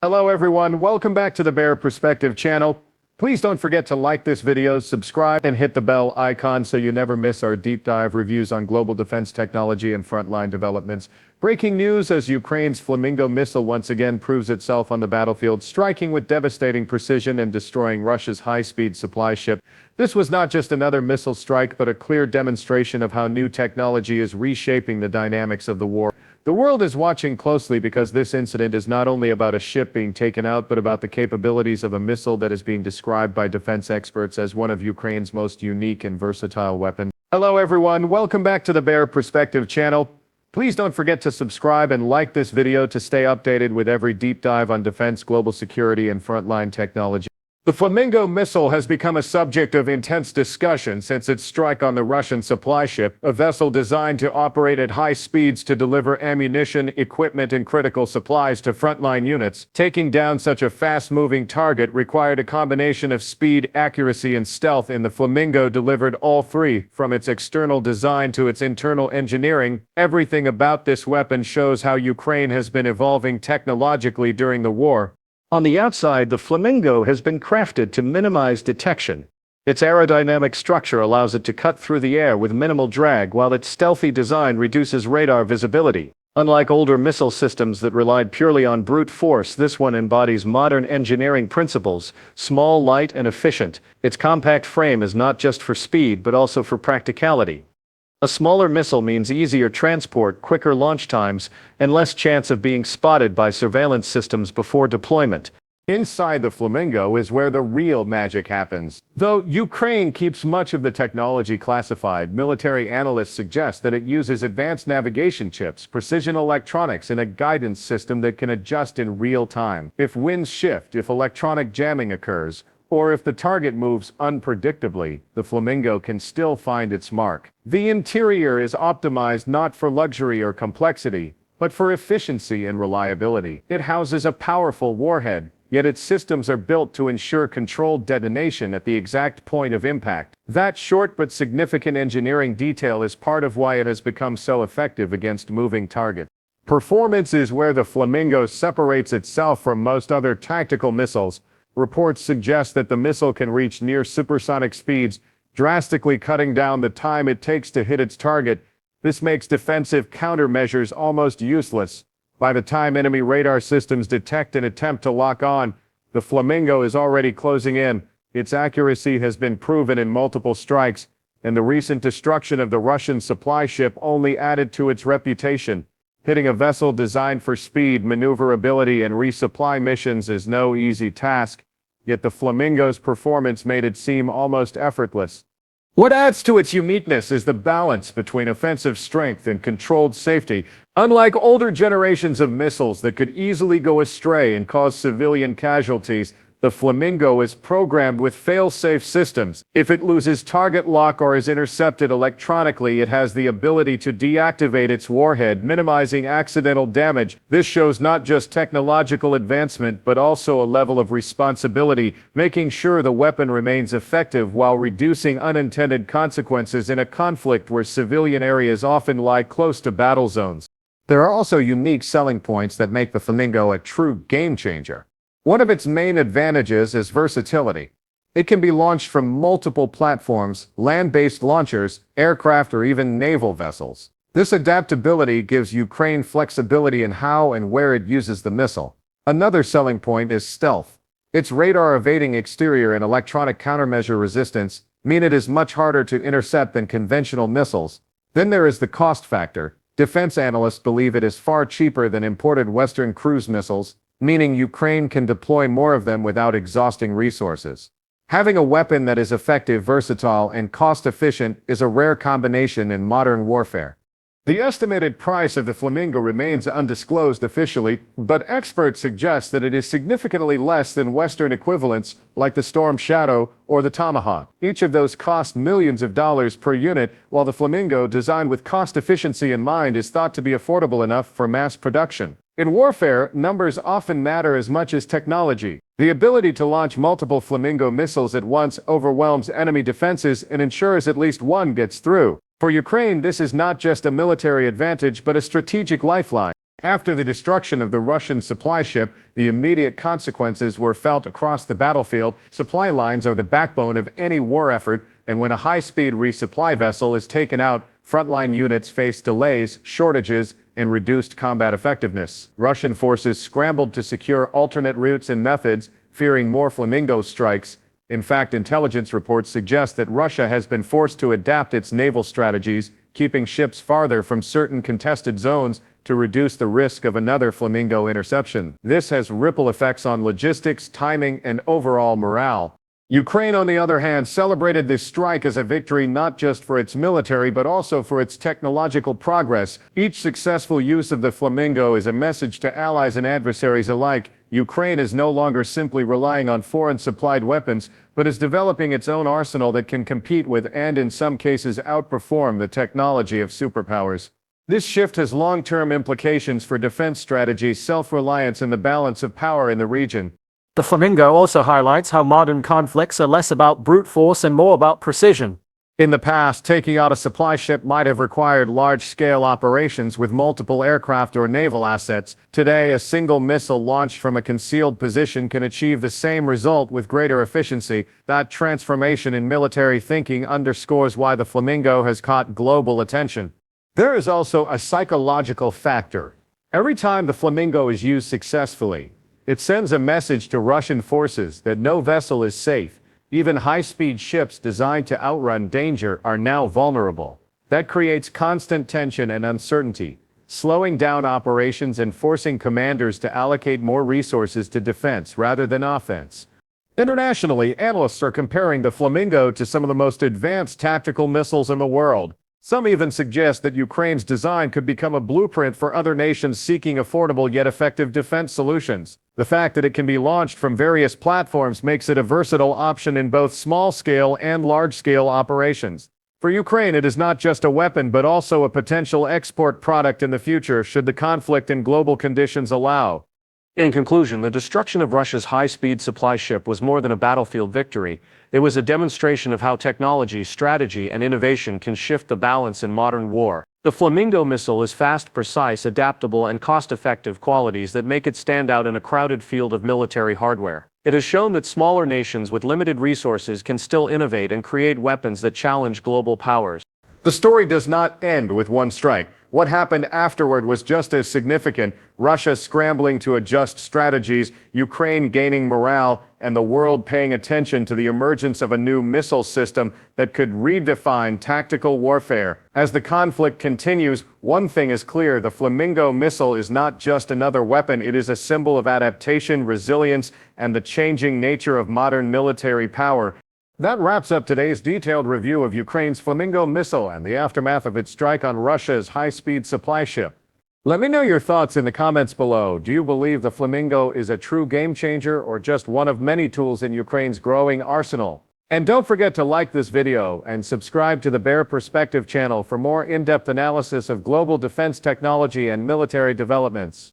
Hello everyone, welcome back to the Bear Perspective channel. Please don't forget to like this video, subscribe, and hit the bell icon so you never miss our deep dive reviews on global defense technology and frontline developments. Breaking news as Ukraine's Flamingo missile once again proves itself on the battlefield, striking with devastating precision and destroying Russia's high-speed supply ship. This was not just another missile strike, but a clear demonstration of how new technology is reshaping the dynamics of the war. The world is watching closely because this incident is not only about a ship being taken out, but about the capabilities of a missile that is being described by defense experts as one of Ukraine's most unique and versatile weapons. Hello everyone, welcome back to the Bear Perspective channel. Please don't forget to subscribe and like this video to stay updated with every deep dive on defense, global security, and frontline technology. The Flamingo missile has become a subject of intense discussion since its strike on the Russian supply ship, a vessel designed to operate at high speeds to deliver ammunition, equipment, and critical supplies to frontline units. Taking down such a fast-moving target required a combination of speed, accuracy, and stealth, and the Flamingo delivered all three. From its external design to its internal engineering, everything about this weapon shows how Ukraine has been evolving technologically during the war. On the outside, the Flamingo has been crafted to minimize detection. Its aerodynamic structure allows it to cut through the air with minimal drag, while its stealthy design reduces radar visibility. Unlike older missile systems that relied purely on brute force, this one embodies modern engineering principles: small, light, and efficient. Its compact frame is not just for speed, but also for practicality. A smaller missile means easier transport, quicker launch times, and less chance of being spotted by surveillance systems before deployment. Inside the Flamingo is where the real magic happens. Though Ukraine keeps much of the technology classified, military analysts suggest that it uses advanced navigation chips, precision electronics, and a guidance system that can adjust in real time. If winds shift, if electronic jamming occurs, or if the target moves unpredictably, the Flamingo can still find its mark. The interior is optimized not for luxury or complexity, but for efficiency and reliability. It houses a powerful warhead, yet its systems are built to ensure controlled detonation at the exact point of impact. That short but significant engineering detail is part of why it has become so effective against moving targets. Performance is where the Flamingo separates itself from most other tactical missiles. Reports suggest that the missile can reach near supersonic speeds, drastically cutting down the time it takes to hit its target. This makes defensive countermeasures almost useless. By the time enemy radar systems detect and attempt to lock on, the Flamingo is already closing in. Its accuracy has been proven in multiple strikes, and the recent destruction of the Russian supply ship only added to its reputation. Hitting a vessel designed for speed, maneuverability, and resupply missions is no easy task, yet the Flamingo's performance made it seem almost effortless. What adds to its uniqueness is the balance between offensive strength and controlled safety. Unlike older generations of missiles that could easily go astray and cause civilian casualties, the Flamingo is programmed with fail-safe systems. If it loses target lock or is intercepted electronically, it has the ability to deactivate its warhead, minimizing accidental damage. This shows not just technological advancement, but also a level of responsibility, making sure the weapon remains effective while reducing unintended consequences in a conflict where civilian areas often lie close to battle zones. There are also unique selling points that make the Flamingo a true game-changer. One of its main advantages is versatility. It can be launched from multiple platforms, land-based launchers, aircraft, or even naval vessels. This adaptability gives Ukraine flexibility in how and where it uses the missile. Another selling point is stealth. Its radar-evading exterior and electronic countermeasure resistance mean it is much harder to intercept than conventional missiles. Then there is the cost factor. Defense analysts believe it is far cheaper than imported Western cruise missiles, meaning Ukraine can deploy more of them without exhausting resources. Having a weapon that is effective, versatile, and cost-efficient is a rare combination in modern warfare. The estimated price of the Flamingo remains undisclosed officially, but experts suggest that it is significantly less than Western equivalents like the Storm Shadow or the Tomahawk. Each of those cost millions of dollars per unit, while the Flamingo, designed with cost efficiency in mind, is thought to be affordable enough for mass production. In warfare, numbers often matter as much as technology. The ability to launch multiple Flamingo missiles at once overwhelms enemy defenses and ensures at least one gets through. For Ukraine, this is not just a military advantage but a strategic lifeline. After the destruction of the Russian supply ship, the immediate consequences were felt across the battlefield. Supply lines are the backbone of any war effort, and when a high-speed resupply vessel is taken out, frontline units face delays, shortages, and reduced combat effectiveness. Russian forces scrambled to secure alternate routes and methods, fearing more Flamingo strikes. In fact, intelligence reports suggest that Russia has been forced to adapt its naval strategies, keeping ships farther from certain contested zones to reduce the risk of another Flamingo interception. This has ripple effects on logistics, timing, and overall morale. Ukraine, on the other hand, celebrated this strike as a victory not just for its military but also for its technological progress. Each successful use of the Flamingo is a message to allies and adversaries alike. Ukraine is no longer simply relying on foreign-supplied weapons, but is developing its own arsenal that can compete with and in some cases outperform the technology of superpowers. This shift has long-term implications for defense strategy, self-reliance, and the balance of power in the region. The Flamingo also highlights how modern conflicts are less about brute force and more about precision. In the past, taking out a supply ship might have required large-scale operations with multiple aircraft or naval assets. Today, a single missile launched from a concealed position can achieve the same result with greater efficiency. That transformation in military thinking underscores why the Flamingo has caught global attention. There is also a psychological factor. Every time the Flamingo is used successfully, it sends a message to Russian forces that no vessel is safe. Even high-speed ships designed to outrun danger are now vulnerable. That creates constant tension and uncertainty, slowing down operations and forcing commanders to allocate more resources to defense rather than offense. Internationally, analysts are comparing the Flamingo to some of the most advanced tactical missiles in the world. Some even suggest that Ukraine's design could become a blueprint for other nations seeking affordable yet effective defense solutions. The fact that it can be launched from various platforms makes it a versatile option in both small-scale and large-scale operations. For Ukraine, it is not just a weapon but also a potential export product in the future should the conflict and global conditions allow. In conclusion, the destruction of Russia's high-speed supply ship was more than a battlefield victory. It was a demonstration of how technology, strategy, and innovation can shift the balance in modern war. The Flamingo missile is fast, precise, adaptable, and cost-effective, qualities that make it stand out in a crowded field of military hardware. It has shown that smaller nations with limited resources can still innovate and create weapons that challenge global powers. The story does not end with one strike. What happened afterward was just as significant. Russia scrambling to adjust strategies, Ukraine gaining morale, and the world paying attention to the emergence of a new missile system that could redefine tactical warfare. As the conflict continues, one thing is clear: the Flamingo missile is not just another weapon, it is a symbol of adaptation, resilience, and the changing nature of modern military power. That wraps up today's detailed review of Ukraine's Flamingo missile and the aftermath of its strike on Russia's high-speed supply ship. Let me know your thoughts in the comments below. Do you believe the Flamingo is a true game changer or just one of many tools in Ukraine's growing arsenal? And don't forget to like this video and subscribe to the Bear Perspective channel for more in-depth analysis of global defense technology and military developments.